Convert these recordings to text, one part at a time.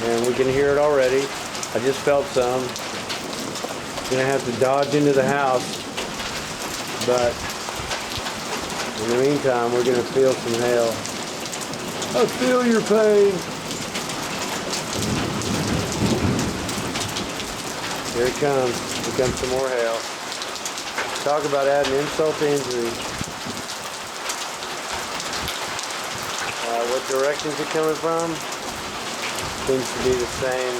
and we can hear it already. I just felt some. Gonna have to dodge into the house, but in the meantime, we're gonna feel some hail. I feel your pain. Here it comes. Here comes some more hail. Talk about adding insult to injury. What direction's it coming from? Seems to be the same.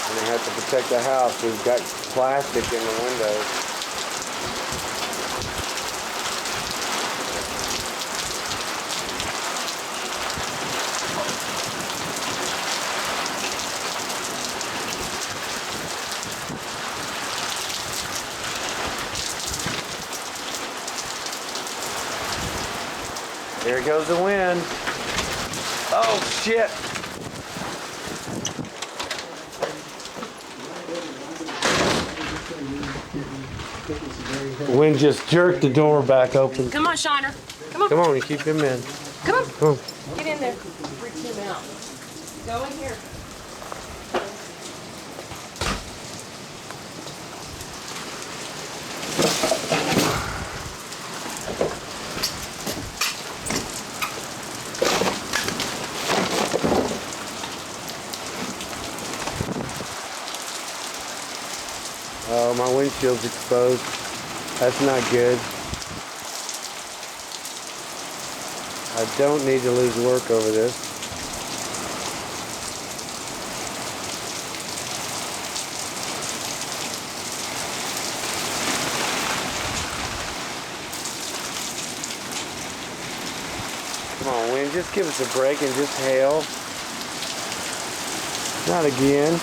And they have to protect the house. We've got plastic in the windows. There goes the wind. Oh, shit. The wind just jerked the door back open. Come on, Shiner. Come on. Come on, you keep him in. Come on. Come on. Get in there. Freak him out. Go in here. Oh, my windshield's exposed. That's not good. I don't need to lose work over this. Come on, wind, just give us a break and just hail. Not again.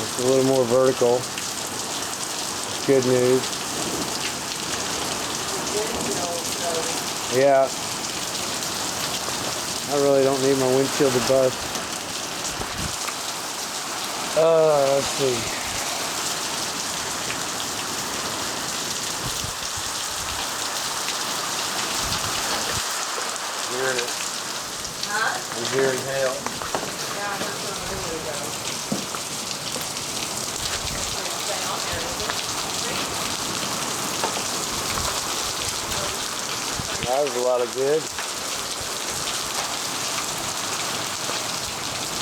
It's a little more vertical. It's good news. Yeah. I really don't need my windshield to bust. Let's see. I'm hearing it. Huh? I'm hearing hail. Yeah, I heard some a minute ago. Stay on there, That was a lot of good.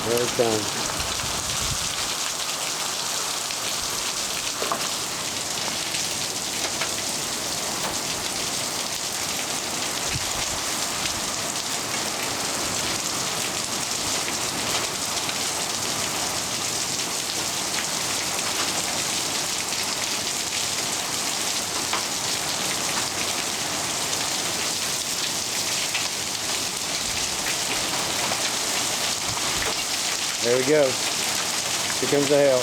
There it comes. There we go. Here comes the hail.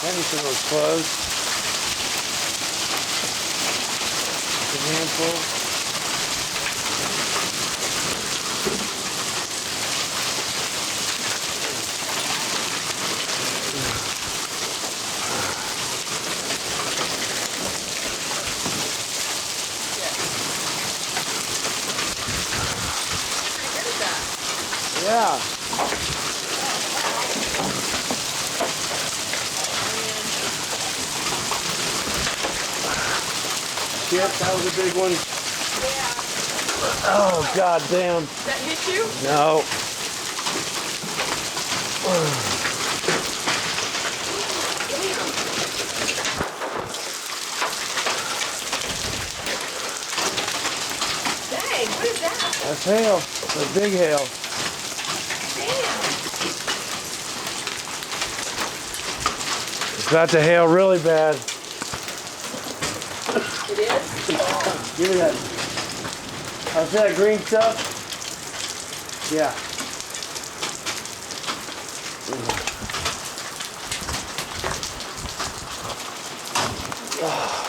Maybe some of those clothes. Just a handful. Yeah. Shit, that was a big one. Yeah. Oh, god damn. Did that hit you? No. Dang, what is that? That's hail. That's big hail. Damn. It's about to hail really bad. It is? Give me that. How's that green stuff? Yeah. Oh.